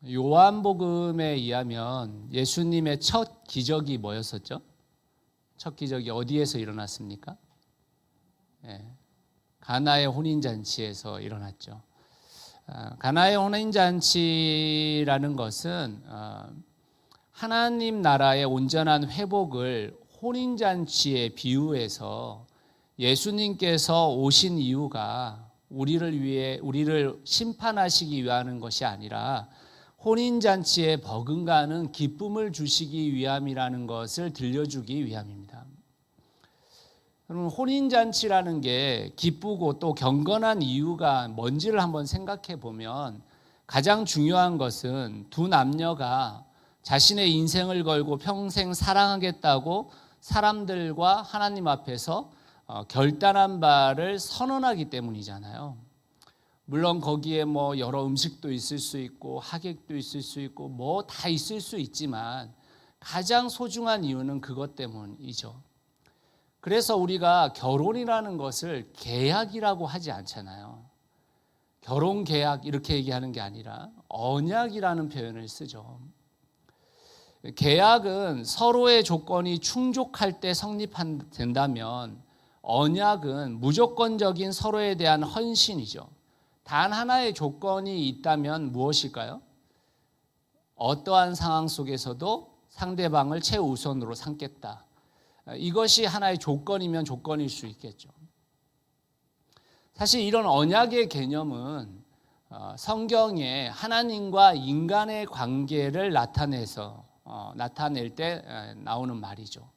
요한복음에 의하면 예수님의 첫 기적이 뭐였었죠? 첫 기적이 어디에서 일어났습니까? 가나의 혼인잔치에서 일어났죠. 가나의 혼인잔치라는 것은 하나님 나라의 온전한 회복을 혼인잔치에 비유해서 예수님께서 오신 이유가 우리를 심판하시기 위한 것이 아니라 혼인잔치에 버금가는 기쁨을 주시기 위함이라는 것을 들려주기 위함입니다. 그럼 혼인잔치라는 게 기쁘고 또 경건한 이유가 뭔지를 한번 생각해 보면 가장 중요한 것은 두 남녀가 자신의 인생을 걸고 평생 사랑하겠다고 사람들과 하나님 앞에서 결단한 바를 선언하기 때문이잖아요. 물론 거기에 여러 음식도 있을 수 있고 하객도 있을 수 있고 다 있을 수 있지만 가장 소중한 이유는 그것 때문이죠. 그래서 우리가 결혼이라는 것을 계약이라고 하지 않잖아요. 결혼 계약 이렇게 얘기하는 게 아니라 언약이라는 표현을 쓰죠. 계약은 서로의 조건이 충족할 때 성립된다면 언약은 무조건적인 서로에 대한 헌신이죠. 단 하나의 조건이 있다면 무엇일까요? 어떠한 상황 속에서도 상대방을 최우선으로 삼겠다. 이것이 하나의 조건이면 조건일 수 있겠죠. 사실 이런 언약의 개념은 성경에 하나님과 인간의 관계를 나타낼 때 나오는 말이죠.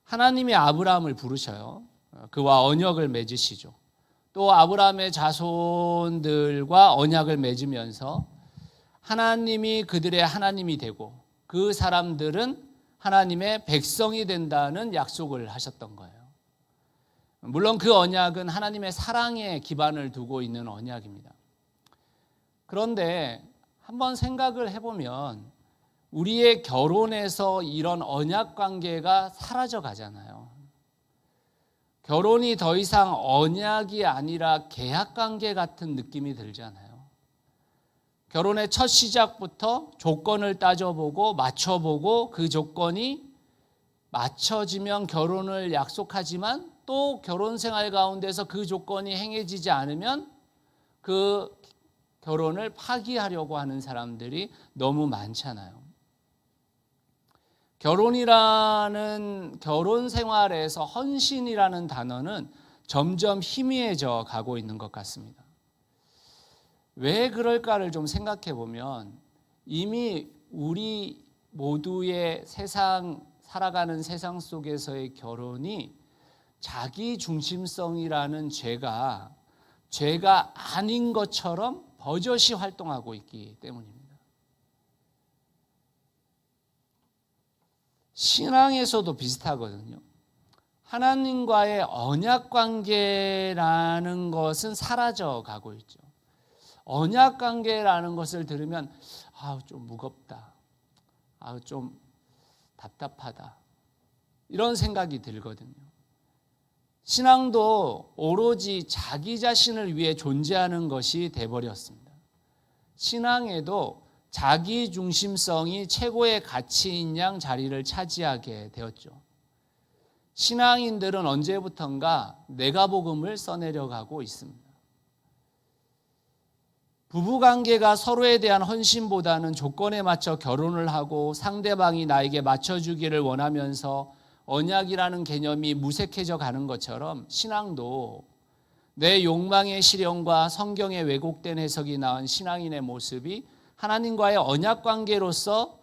하나님이 아브라함을 부르셔요. 그와 언약을 맺으시죠. 또 아브라함의 자손들과 언약을 맺으면서 하나님이 그들의 하나님이 되고 그 사람들은 하나님의 백성이 된다는 약속을 하셨던 거예요. 물론 그 언약은 하나님의 사랑에 기반을 두고 있는 언약입니다. 그런데 한번 생각을 해보면 우리의 결혼에서 이런 언약 관계가 사라져 가잖아요. 결혼이 더 이상 언약이 아니라 계약 관계 같은 느낌이 들잖아요. 결혼의 첫 시작부터 조건을 따져보고 맞춰보고 그 조건이 맞춰지면 결혼을 약속하지만 또 결혼 생활 가운데서 그 조건이 행해지지 않으면 그 결혼을 파기하려고 하는 사람들이 너무 많잖아요. 결혼 생활에서 헌신이라는 단어는 점점 희미해져 가고 있는 것 같습니다. 왜 그럴까를 좀 생각해 보면 이미 우리 모두의 살아가는 세상 속에서의 결혼이 자기 중심성이라는 죄가 아닌 것처럼 버젓이 활동하고 있기 때문입니다. 신앙에서도 비슷하거든요. 하나님과의 언약 관계라는 것은 사라져 가고 있죠. 언약 관계라는 것을 들으면 좀 무겁다. 좀 답답하다. 이런 생각이 들거든요. 신앙도 오로지 자기 자신을 위해 존재하는 것이 돼버렸습니다. 신앙에도 자기 중심성이 최고의 가치인 양 자리를 차지하게 되었죠. 신앙인들은 언제부턴가 내가복음을 써내려가고 있습니다. 부부관계가 서로에 대한 헌신보다는 조건에 맞춰 결혼을 하고 상대방이 나에게 맞춰주기를 원하면서 언약이라는 개념이 무색해져 가는 것처럼 신앙도 내 욕망의 실현과 성경의 왜곡된 해석이 낳은 신앙인의 모습이 하나님과의 언약 관계로서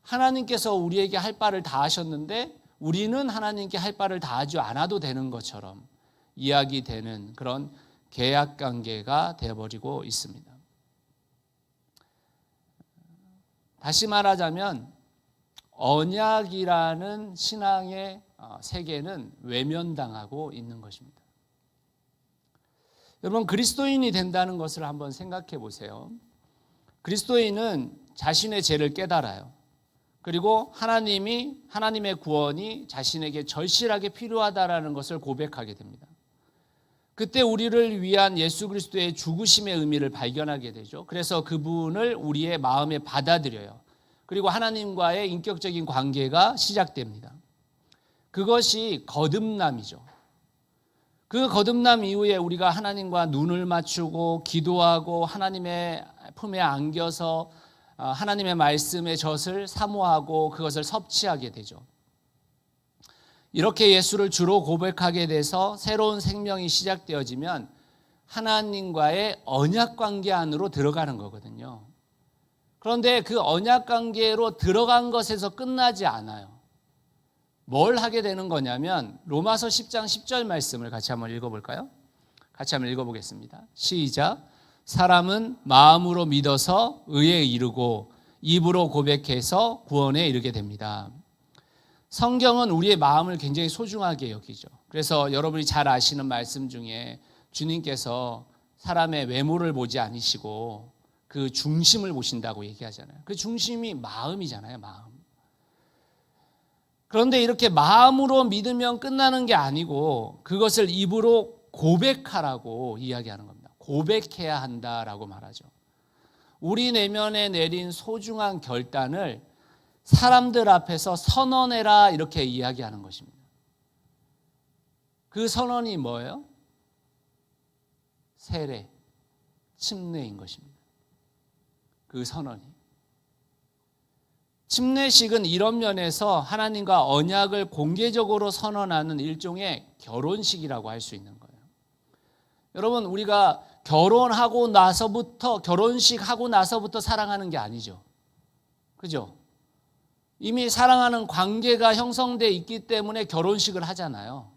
하나님께서 우리에게 할 바를 다 하셨는데 우리는 하나님께 할 바를 다 하지 않아도 되는 것처럼 이야기되는 그런 계약 관계가 되어버리고 있습니다. 다시 말하자면 언약이라는 신앙의 세계는 외면당하고 있는 것입니다. 여러분, 그리스도인이 된다는 것을 한번 생각해 보세요. 그리스도인은 자신의 죄를 깨달아요. 그리고 하나님의 구원이 자신에게 절실하게 필요하다라는 것을 고백하게 됩니다. 그때 우리를 위한 예수 그리스도의 죽으심의 의미를 발견하게 되죠. 그래서 그분을 우리의 마음에 받아들여요. 그리고 하나님과의 인격적인 관계가 시작됩니다. 그것이 거듭남이죠. 그 거듭남 이후에 우리가 하나님과 눈을 맞추고 기도하고 하나님의 품에 안겨서 하나님의 말씀의 젖을 사모하고 그것을 섭취하게 되죠. 이렇게 예수를 주로 고백하게 돼서 새로운 생명이 시작되어지면 하나님과의 언약 관계 안으로 들어가는 거거든요. 그런데 그 언약 관계로 들어간 것에서 끝나지 않아요. 뭘 하게 되는 거냐면 로마서 10장 10절 말씀을 같이 한번 읽어볼까요? 같이 한번 읽어보겠습니다. 시작. 사람은 마음으로 믿어서 의에 이르고 입으로 고백해서 구원에 이르게 됩니다. 성경은 우리의 마음을 굉장히 소중하게 여기죠. 그래서 여러분이 잘 아시는 말씀 중에 주님께서 사람의 외모를 보지 않으시고 그 중심을 보신다고 얘기하잖아요. 그 중심이 마음이잖아요, 마음. 그런데 이렇게 마음으로 믿으면 끝나는 게 아니고 그것을 입으로 고백하라고 이야기하는 겁니다. 고백해야 한다라고 말하죠. 우리 내면에 내린 소중한 결단을 사람들 앞에서 선언해라 이렇게 이야기하는 것입니다. 그 선언이 뭐예요? 세례, 침례인 것입니다. 그 선언이. 침례식은 이런 면에서 하나님과 언약을 공개적으로 선언하는 일종의 결혼식이라고 할 수 있는 거예요. 여러분, 우리가 결혼하고 나서부터, 결혼식 하고 나서부터 사랑하는 게 아니죠. 그죠? 이미 사랑하는 관계가 형성되어 있기 때문에 결혼식을 하잖아요.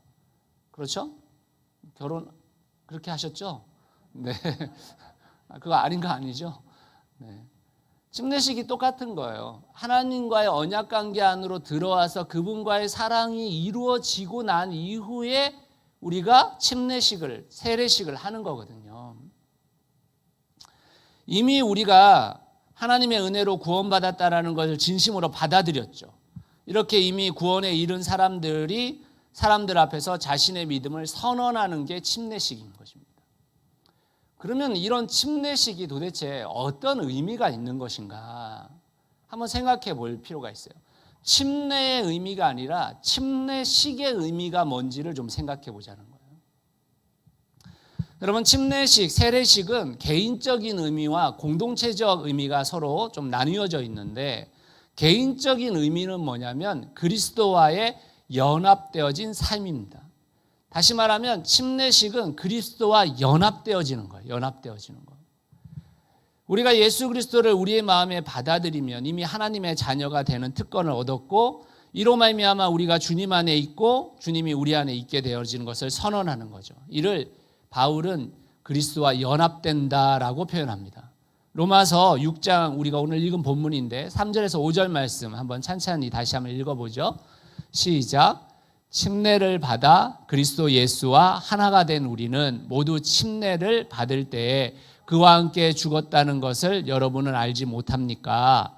그렇죠? 결혼 그렇게 하셨죠? 네. 그거 아닌 거 아니죠? 네. 침례식이 똑같은 거예요. 하나님과의 언약 관계 안으로 들어와서 그분과의 사랑이 이루어지고 난 이후에 우리가 침례식을, 세례식을 하는 거거든요. 이미 우리가 하나님의 은혜로 구원받았다라는 것을 진심으로 받아들였죠. 이렇게 이미 구원에 이른 사람들이 사람들 앞에서 자신의 믿음을 선언하는 게 침례식인 것입니다. 그러면 이런 침례식이 도대체 어떤 의미가 있는 것인가 한번 생각해 볼 필요가 있어요. 침례의 의미가 아니라 침례식의 의미가 뭔지를 좀 생각해 보자는 거예요. 여러분, 침례식, 세례식은 개인적인 의미와 공동체적 의미가 서로 좀 나뉘어져 있는데, 개인적인 의미는 뭐냐면 그리스도와의 연합되어진 삶입니다. 다시 말하면 침례식은 그리스도와 연합되어지는 거예요. 연합되어지는 거. 우리가 예수 그리스도를 우리의 마음에 받아들이면 이미 하나님의 자녀가 되는 특권을 얻었고, 이로 말미암아 우리가 주님 안에 있고 주님이 우리 안에 있게 되어지는 것을 선언하는 거죠. 이를 바울은 그리스도와 연합된다라고 표현합니다. 로마서 6장, 우리가 오늘 읽은 본문인데 3절에서 5절 말씀 한번 찬찬히 다시 한번 읽어보죠. 시작. 침례를 받아 그리스도 예수와 하나가 된 우리는 모두 침례를 받을 때에 그와 함께 죽었다는 것을 여러분은 알지 못합니까?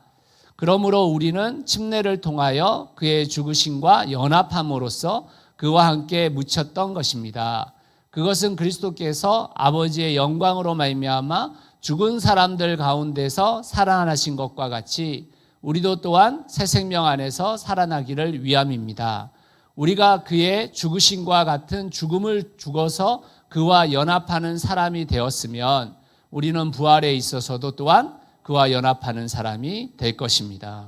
그러므로 우리는 침례를 통하여 그의 죽으심과 연합함으로써 그와 함께 묻혔던 것입니다. 그것은 그리스도께서 아버지의 영광으로 말미암아 죽은 사람들 가운데서 살아나신 것과 같이 우리도 또한 새 생명 안에서 살아나기를 위함입니다. 우리가 그의 죽으심과 같은 죽음을 죽어서 그와 연합하는 사람이 되었으면 우리는 부활에 있어서도 또한 그와 연합하는 사람이 될 것입니다.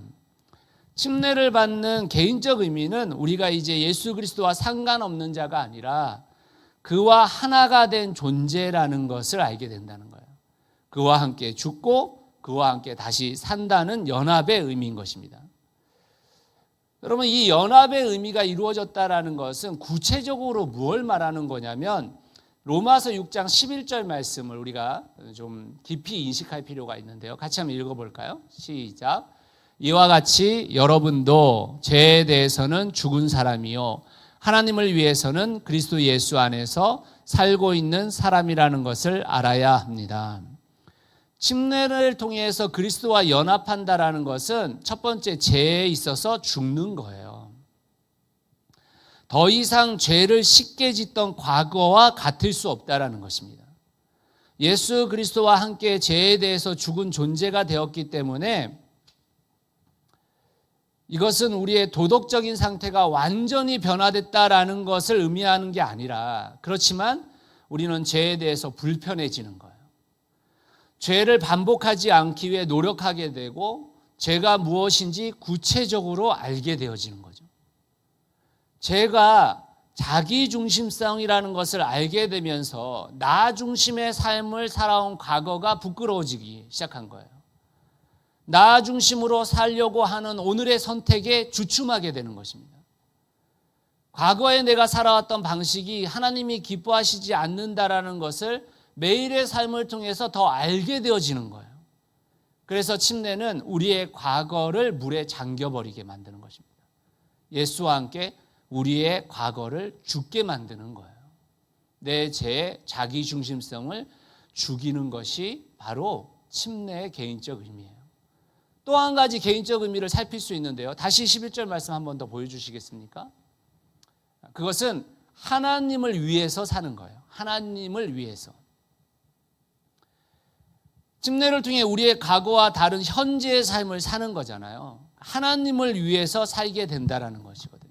침례를 받는 개인적 의미는 우리가 이제 예수 그리스도와 상관없는 자가 아니라 그와 하나가 된 존재라는 것을 알게 된다는 거예요. 그와 함께 죽고 그와 함께 다시 산다는 연합의 의미인 것입니다. 여러분, 이 연합의 의미가 이루어졌다라는 것은 구체적으로 무엇을 말하는 거냐면 로마서 6장 11절 말씀을 우리가 좀 깊이 인식할 필요가 있는데요. 같이 한번 읽어볼까요? 시작. 이와 같이 여러분도 죄에 대해서는 죽은 사람이요 하나님을 위해서는 그리스도 예수 안에서 살고 있는 사람이라는 것을 알아야 합니다. 침례를 통해서 그리스도와 연합한다라는 것은 첫 번째 죄에 있어서 죽는 거예요. 더 이상 죄를 쉽게 짓던 과거와 같을 수 없다라는 것입니다. 예수 그리스도와 함께 죄에 대해서 죽은 존재가 되었기 때문에 이것은 우리의 도덕적인 상태가 완전히 변화됐다라는 것을 의미하는 게 아니라, 그렇지만 우리는 죄에 대해서 불편해지는 거예요. 죄를 반복하지 않기 위해 노력하게 되고 죄가 무엇인지 구체적으로 알게 되어지는 거죠. 죄가 자기중심성이라는 것을 알게 되면서 나 중심의 삶을 살아온 과거가 부끄러워지기 시작한 거예요. 나 중심으로 살려고 하는 오늘의 선택에 주춤하게 되는 것입니다. 과거에 내가 살아왔던 방식이 하나님이 기뻐하시지 않는다라는 것을 매일의 삶을 통해서 더 알게 되어지는 거예요. 그래서 침례는 우리의 과거를 물에 잠겨버리게 만드는 것입니다. 예수와 함께 우리의 과거를 죽게 만드는 거예요. 내 죄의 자기중심성을 죽이는 것이 바로 침례의 개인적 의미예요. 또 한 가지 개인적 의미를 살필 수 있는데요. 다시 11절 말씀 한 번 더 보여주시겠습니까? 그것은 하나님을 위해서 사는 거예요. 하나님을 위해서. 침례를 통해 우리의 과거와 다른 현재의 삶을 사는 거잖아요. 하나님을 위해서 살게 된다라는 것이거든요.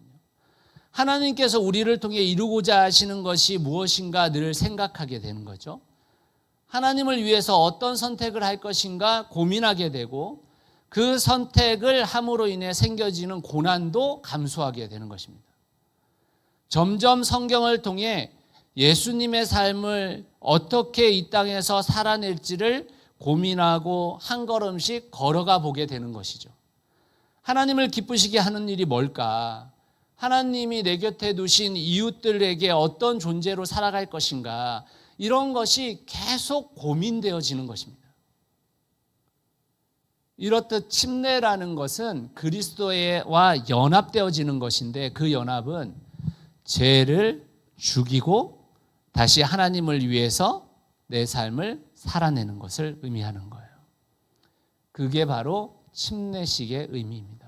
하나님께서 우리를 통해 이루고자 하시는 것이 무엇인가 늘 생각하게 되는 거죠. 하나님을 위해서 어떤 선택을 할 것인가 고민하게 되고 그 선택을 함으로 인해 생겨지는 고난도 감수하게 되는 것입니다. 점점 성경을 통해 예수님의 삶을 어떻게 이 땅에서 살아낼지를 고민하고 한 걸음씩 걸어가 보게 되는 것이죠. 하나님을 기쁘시게 하는 일이 뭘까? 하나님이 내 곁에 두신 이웃들에게 어떤 존재로 살아갈 것인가? 이런 것이 계속 고민되어지는 것입니다. 이렇듯 침례라는 것은 그리스도와 연합되어지는 것인데 그 연합은 죄를 죽이고 다시 하나님을 위해서 내 삶을 살아내는 것을 의미하는 거예요. 그게 바로 침례식의 의미입니다.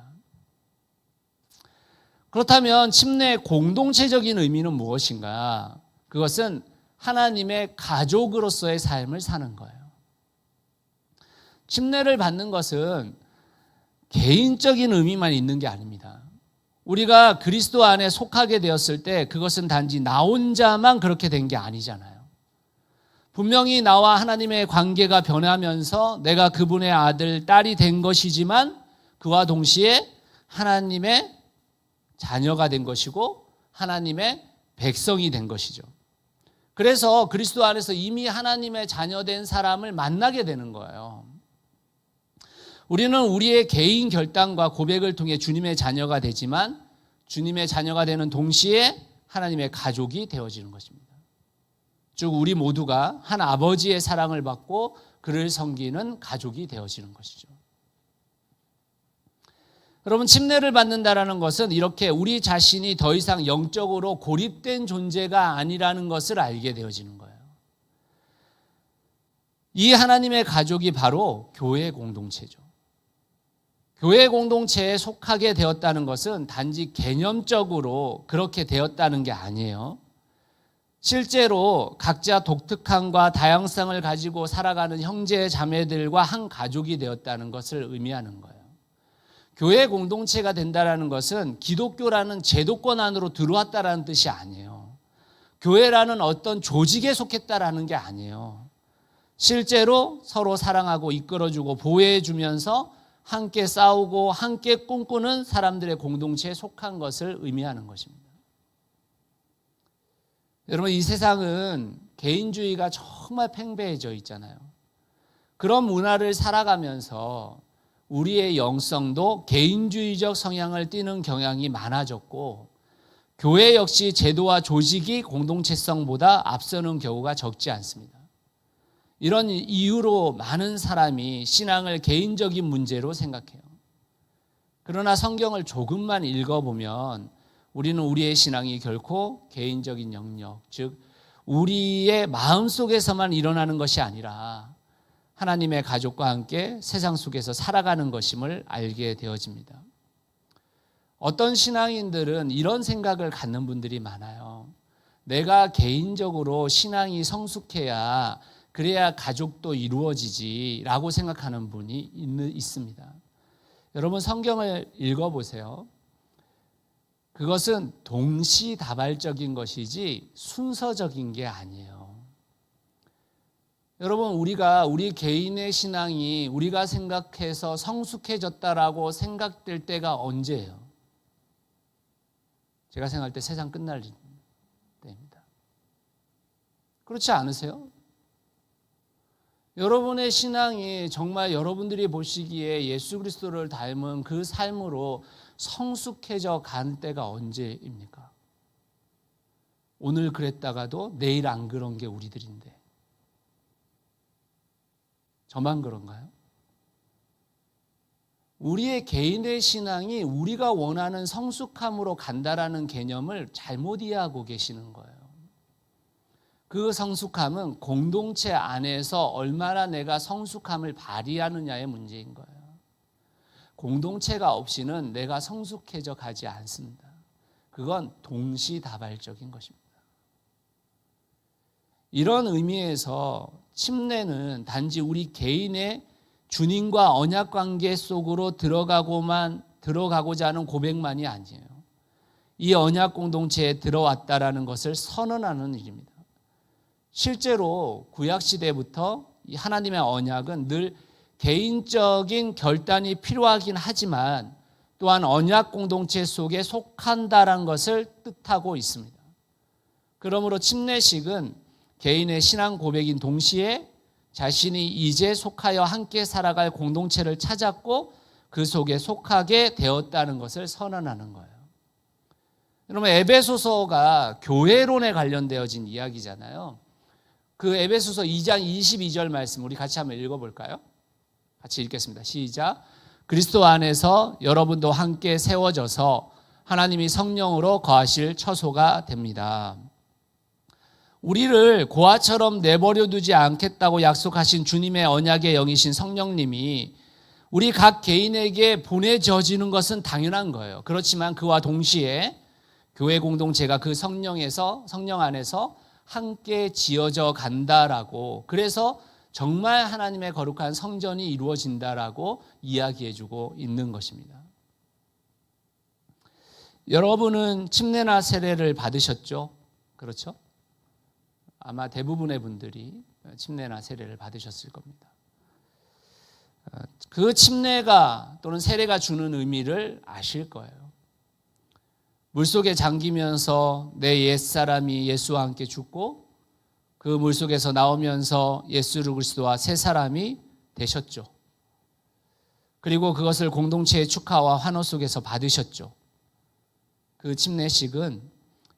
그렇다면 침례의 공동체적인 의미는 무엇인가? 그것은 하나님의 가족으로서의 삶을 사는 거예요. 침례를 받는 것은 개인적인 의미만 있는 게 아닙니다. 우리가 그리스도 안에 속하게 되었을 때 그것은 단지 나 혼자만 그렇게 된 게 아니잖아요. 분명히 나와 하나님의 관계가 변하면서 내가 그분의 아들, 딸이 된 것이지만 그와 동시에 하나님의 자녀가 된 것이고 하나님의 백성이 된 것이죠. 그래서 그리스도 안에서 이미 하나님의 자녀된 사람을 만나게 되는 거예요. 우리는 우리의 개인 결단과 고백을 통해 주님의 자녀가 되지만 주님의 자녀가 되는 동시에 하나님의 가족이 되어지는 것입니다. 즉 우리 모두가 한 아버지의 사랑을 받고 그를 섬기는 가족이 되어지는 것이죠. 여러분, 침례를 받는다라는 것은 이렇게 우리 자신이 더 이상 영적으로 고립된 존재가 아니라는 것을 알게 되어지는 거예요. 이 하나님의 가족이 바로 교회 공동체죠. 교회 공동체에 속하게 되었다는 것은 단지 개념적으로 그렇게 되었다는 게 아니에요. 실제로 각자 독특함과 다양성을 가지고 살아가는 형제 자매들과 한 가족이 되었다는 것을 의미하는 거예요. 교회 공동체가 된다는 것은 기독교라는 제도권 안으로 들어왔다라는 뜻이 아니에요. 교회라는 어떤 조직에 속했다라는 게 아니에요. 실제로 서로 사랑하고 이끌어주고 보호해주면서 함께 싸우고 함께 꿈꾸는 사람들의 공동체에 속한 것을 의미하는 것입니다. 여러분, 이 세상은 개인주의가 정말 팽배해져 있잖아요. 그런 문화를 살아가면서 우리의 영성도 개인주의적 성향을 띠는 경향이 많아졌고 교회 역시 제도와 조직이 공동체성보다 앞서는 경우가 적지 않습니다. 이런 이유로 많은 사람이 신앙을 개인적인 문제로 생각해요. 그러나 성경을 조금만 읽어보면 우리는 우리의 신앙이 결코 개인적인 영역, 즉 우리의 마음속에서만 일어나는 것이 아니라 하나님의 가족과 함께 세상 속에서 살아가는 것임을 알게 되어집니다. 어떤 신앙인들은 이런 생각을 갖는 분들이 많아요. 내가 개인적으로 신앙이 성숙해야 그래야 가족도 이루어지지라고 생각하는 분이 있습니다. 여러분 성경을 읽어보세요. 그것은 동시다발적인 것이지 순서적인 게 아니에요. 여러분 우리 개인의 신앙이 우리가 생각해서 성숙해졌다라고 생각될 때가 언제예요? 제가 생각할 때 세상 끝날 때입니다. 그렇지 않으세요? 여러분의 신앙이 정말 여러분들이 보시기에 예수 그리스도를 닮은 그 삶으로 성숙해져 간 때가 언제입니까? 오늘 그랬다가도 내일 안 그런 게 우리들인데 저만 그런가요? 우리의 개인의 신앙이 우리가 원하는 성숙함으로 간다라는 개념을 잘못 이해하고 계시는 거예요. 그 성숙함은 공동체 안에서 얼마나 내가 성숙함을 발휘하느냐의 문제인 거예요. 공동체가 없이는 내가 성숙해져 가지 않습니다. 그건 동시다발적인 것입니다. 이런 의미에서 침례는 단지 우리 개인의 주님과 언약 관계 속으로 들어가고자 하는 고백만이 아니에요. 이 언약 공동체에 들어왔다라는 것을 선언하는 일입니다. 실제로 구약 시대부터 하나님의 언약은 늘 개인적인 결단이 필요하긴 하지만 또한 언약 공동체 속에 속한다라는 것을 뜻하고 있습니다. 그러므로 침례식은 개인의 신앙 고백인 동시에 자신이 이제 속하여 함께 살아갈 공동체를 찾았고 그 속에 속하게 되었다는 것을 선언하는 거예요. 여러분 에베소서가 교회론에 관련되어진 이야기잖아요. 그 에베소서 2장 22절 말씀 우리 같이 한번 읽어볼까요? 같이 읽겠습니다. 시작. 그리스도 안에서 여러분도 함께 세워져서 하나님이 성령으로 거하실 처소가 됩니다. 우리를 고아처럼 내버려 두지 않겠다고 약속하신 주님의 언약의 영이신 성령님이 우리 각 개인에게 보내져지는 것은 당연한 거예요. 그렇지만 그와 동시에 교회 공동체가 그 성령 안에서 함께 지어져 간다라고, 그래서 정말 하나님의 거룩한 성전이 이루어진다라고 이야기해주고 있는 것입니다. 여러분은 침례나 세례를 받으셨죠? 그렇죠? 아마 대부분의 분들이 침례나 세례를 받으셨을 겁니다. 그 침례가 또는 세례가 주는 의미를 아실 거예요. 물속에 잠기면서 내 옛사람이 예수와 함께 죽고 그 물속에서 나오면서 예수 그리스도와 새 사람이 되셨죠. 그리고 그것을 공동체의 축하와 환호 속에서 받으셨죠. 그 침례식은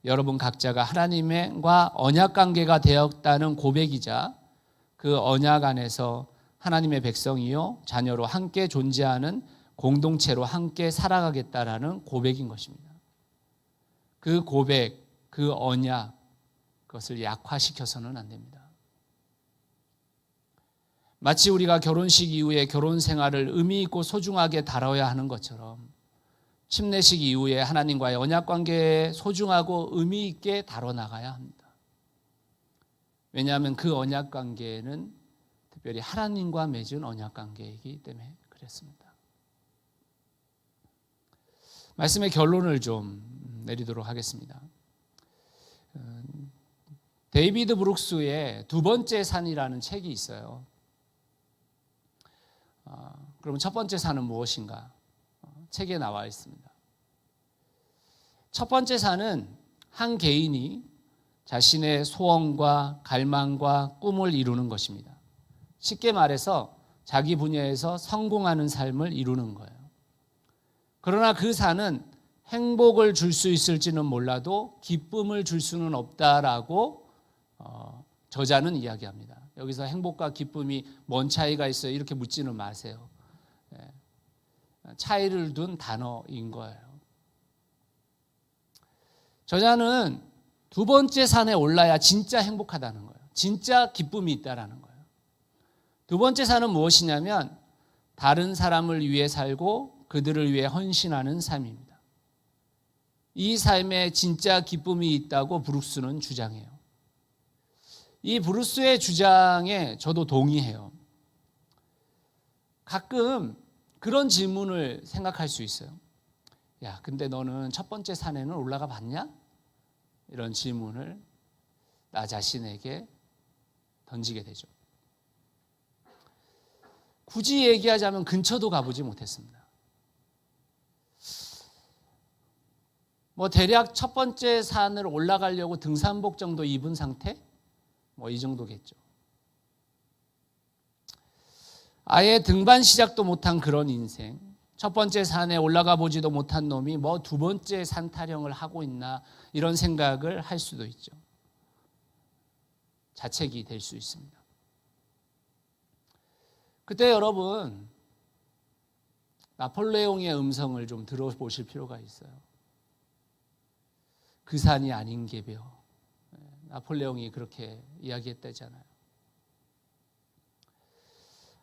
여러분 각자가 하나님과 언약 관계가 되었다는 고백이자 그 언약 안에서 하나님의 백성이요 자녀로 함께 존재하는 공동체로 함께 살아가겠다라는 고백인 것입니다. 그 고백, 그 언약, 그것을 약화시켜서는 안 됩니다. 마치 우리가 결혼식 이후에 결혼 생활을 의미 있고 소중하게 다뤄야 하는 것처럼 침례식 이후에 하나님과의 언약 관계에 소중하고 의미 있게 다뤄나가야 합니다. 왜냐하면 그 언약 관계는 특별히 하나님과 맺은 언약 관계이기 때문에 그랬습니다. 말씀의 결론을 좀 내리도록 하겠습니다. 데이비드 브룩스의 두 번째 산이라는 책이 있어요. 그럼 첫 번째 산은 무엇인가? 책에 나와 있습니다. 첫 번째 산은 한 개인이 자신의 소원과 갈망과 꿈을 이루는 것입니다. 쉽게 말해서 자기 분야에서 성공하는 삶을 이루는 거예요. 그러나 그 산은 행복을 줄 수 있을지는 몰라도 기쁨을 줄 수는 없다라고 저자는 이야기합니다. 여기서 행복과 기쁨이 뭔 차이가 있어요? 이렇게 묻지는 마세요. 차이를 둔 단어인 거예요. 저자는 두 번째 산에 올라야 진짜 행복하다는 거예요. 진짜 기쁨이 있다라는 거예요. 두 번째 산은 무엇이냐면 다른 사람을 위해 살고 그들을 위해 헌신하는 삶입니다. 이 삶에 진짜 기쁨이 있다고 브룩스는 주장해요. 이 브루스의 주장에 저도 동의해요. 가끔 그런 질문을 생각할 수 있어요. 야, 근데 너는 첫 번째 산에는 올라가 봤냐? 이런 질문을 나 자신에게 던지게 되죠. 굳이 얘기하자면 근처도 가보지 못했습니다. 대략 첫 번째 산을 올라가려고 등산복 정도 입은 상태? 이 정도겠죠. 아예 등반 시작도 못한 그런 인생, 첫 번째 산에 올라가 보지도 못한 놈이 두 번째 산 타령을 하고 있나, 이런 생각을 할 수도 있죠. 자책이 될 수 있습니다. 그때 여러분, 나폴레옹의 음성을 좀 들어보실 필요가 있어요. 그 산이 아닌 게벼. 나폴레옹이 그렇게 이야기했다잖아요.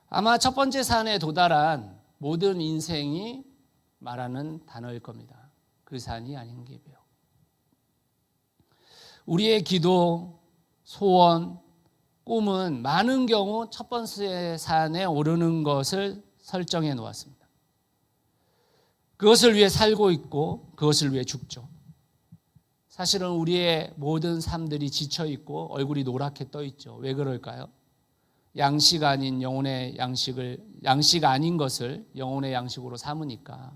아마 첫 번째 산에 도달한 모든 인생이 말하는 단어일 겁니다. 그 산이 아닌 게벼. 우리의 기도, 소원, 꿈은 많은 경우 첫 번째 산에 오르는 것을 설정해 놓았습니다. 그것을 위해 살고 있고 그것을 위해 죽죠. 사실은 우리의 모든 삶들이 지쳐있고 얼굴이 노랗게 떠있죠. 왜 그럴까요? 양식 아닌 영혼의 양식 아닌 것을 영혼의 양식으로 삼으니까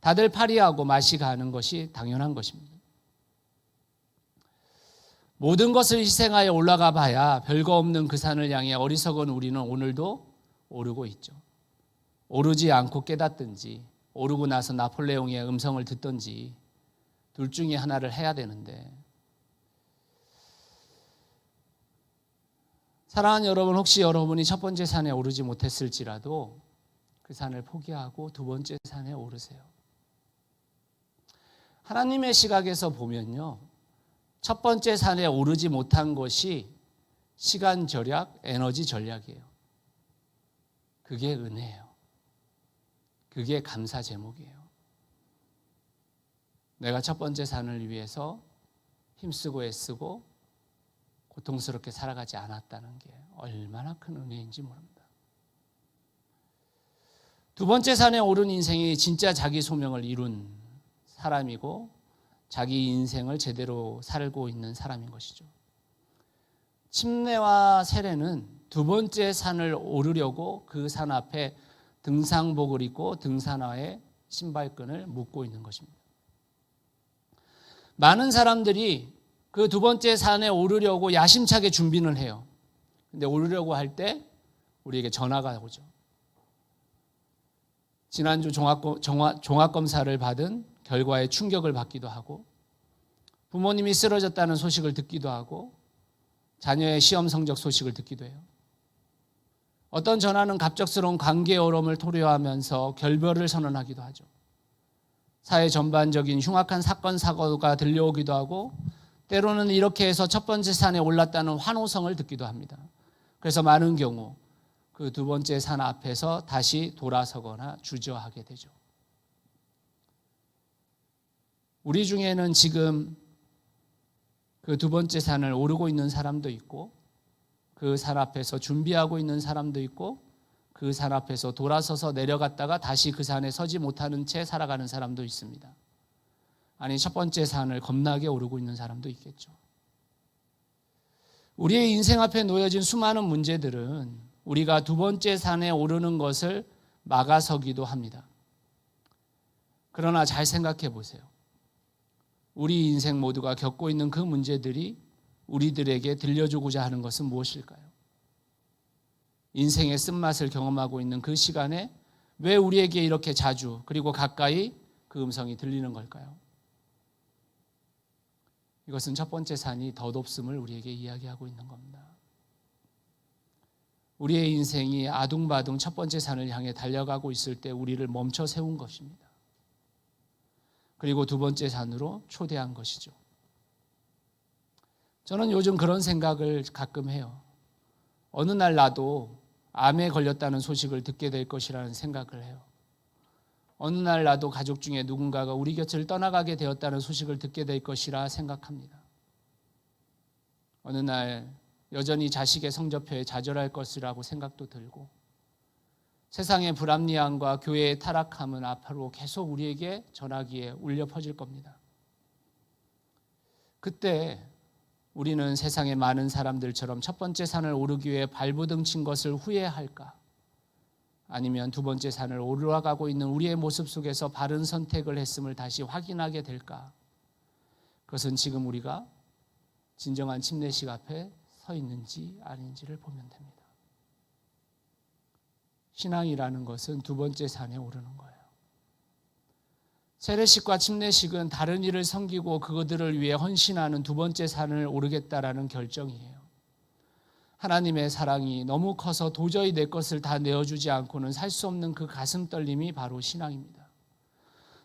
다들 파리하고 맛이 가는 것이 당연한 것입니다. 모든 것을 희생하여 올라가 봐야 별거 없는 그 산을 향해 어리석은 우리는 오늘도 오르고 있죠. 오르지 않고 깨닫든지 오르고 나서 나폴레옹의 음성을 듣든지 둘 중에 하나를 해야 되는데, 사랑하는 여러분, 혹시 여러분이 첫 번째 산에 오르지 못했을지라도 그 산을 포기하고 두 번째 산에 오르세요. 하나님의 시각에서 보면요, 첫 번째 산에 오르지 못한 것이 시간 절약, 에너지 전략이에요. 그게 은혜예요. 그게 감사 제목이에요. 내가 첫 번째 산을 위해서 힘쓰고 애쓰고 고통스럽게 살아가지 않았다는 게 얼마나 큰 은혜인지 모릅니다. 두 번째 산에 오른 인생이 진짜 자기 소명을 이룬 사람이고 자기 인생을 제대로 살고 있는 사람인 것이죠. 침례와 세례는 두 번째 산을 오르려고 그 산 앞에 등산복을 입고 등산화에 신발끈을 묶고 있는 것입니다. 많은 사람들이 그 두 번째 산에 오르려고 야심차게 준비를 해요. 근데 오르려고 할 때 우리에게 전화가 오죠. 지난주 종합검사를 받은 결과에 충격을 받기도 하고, 부모님이 쓰러졌다는 소식을 듣기도 하고, 자녀의 시험 성적 소식을 듣기도 해요. 어떤 전화는 갑작스러운 관계 어려움을 토로하면서 결별을 선언하기도 하죠. 사회 전반적인 흉악한 사건 사고가 들려오기도 하고, 때로는 이렇게 해서 첫 번째 산에 올랐다는 환호성을 듣기도 합니다. 그래서 많은 경우 그 두 번째 산 앞에서 다시 돌아서거나 주저하게 되죠. 우리 중에는 지금 그 두 번째 산을 오르고 있는 사람도 있고, 그 산 앞에서 준비하고 있는 사람도 있고, 그 산 앞에서 돌아서서 내려갔다가 다시 그 산에 서지 못하는 채 살아가는 사람도 있습니다. 아니, 첫 번째 산을 겁나게 오르고 있는 사람도 있겠죠. 우리의 인생 앞에 놓여진 수많은 문제들은 우리가 두 번째 산에 오르는 것을 막아서기도 합니다. 그러나 잘 생각해 보세요. 우리 인생 모두가 겪고 있는 그 문제들이 우리들에게 들려주고자 하는 것은 무엇일까요? 인생의 쓴맛을 경험하고 있는 그 시간에 왜 우리에게 이렇게 자주 그리고 가까이 그 음성이 들리는 걸까요? 이것은 첫 번째 산이 덧없음을 우리에게 이야기하고 있는 겁니다. 우리의 인생이 아둥바둥 첫 번째 산을 향해 달려가고 있을 때 우리를 멈춰 세운 것입니다. 그리고 두 번째 산으로 초대한 것이죠. 저는 요즘 그런 생각을 가끔 해요. 어느 날 나도 암에 걸렸다는 소식을 듣게 될 것이라는 생각을 해요. 어느 날 나도 가족 중에 누군가가 우리 곁을 떠나가게 되었다는 소식을 듣게 될 것이라 생각합니다. 어느 날 여전히 자식의 성적표에 좌절할 것이라고 생각도 들고, 세상의 불합리함과 교회의 타락함은 앞으로 계속 우리에게 전화기에 울려 퍼질 겁니다. 그때 우리는 세상의 많은 사람들처럼 첫 번째 산을 오르기 위해 발부등 친 것을 후회할까? 아니면 두 번째 산을 올라가고 있는 우리의 모습 속에서 바른 선택을 했음을 다시 확인하게 될까? 그것은 지금 우리가 진정한 침례식 앞에 서 있는지 아닌지를 보면 됩니다. 신앙이라는 것은 두 번째 산에 오르는 거예요. 세례식과 침례식은 다른 일을 섬기고 그들을 위해 헌신하는 두 번째 산을 오르겠다라는 결정이에요. 하나님의 사랑이 너무 커서 도저히 내 것을 다 내어주지 않고는 살 수 없는 그 가슴 떨림이 바로 신앙입니다.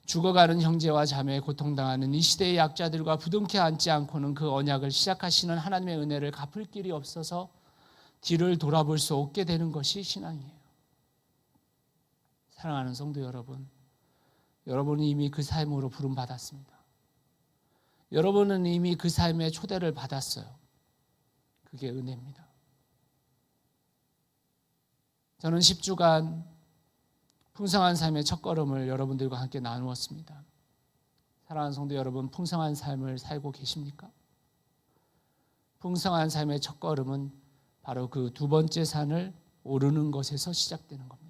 죽어가는 형제와 자매에 고통당하는 이 시대의 약자들과 부둥켜 앉지 않고는 그 언약을 시작하시는 하나님의 은혜를 갚을 길이 없어서 뒤를 돌아볼 수 없게 되는 것이 신앙이에요. 사랑하는 성도 여러분, 여러분은 이미 그 삶으로 부름받았습니다. 여러분은 이미 그 삶의 초대를 받았어요. 그게 은혜입니다. 저는 10주간 풍성한 삶의 첫걸음을 여러분들과 함께 나누었습니다. 사랑하는 성도 여러분, 풍성한 삶을 살고 계십니까? 풍성한 삶의 첫걸음은 바로 그 두 번째 산을 오르는 것에서 시작되는 겁니다.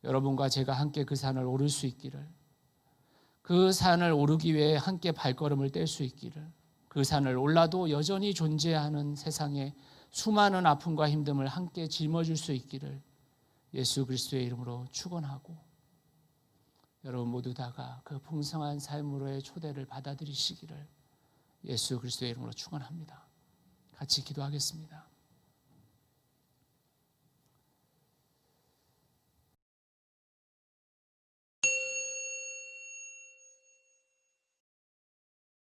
여러분과 제가 함께 그 산을 오를 수 있기를, 그 산을 오르기 위해 함께 발걸음을 뗄 수 있기를, 그 산을 올라도 여전히 존재하는 세상에 수많은 아픔과 힘듦을 함께 짊어질 수 있기를 예수 그리스도의 이름으로 축원하고, 여러분 모두 다가 그 풍성한 삶으로의 초대를 받아들이시기를 예수 그리스도의 이름으로 축원합니다. 같이 기도하겠습니다.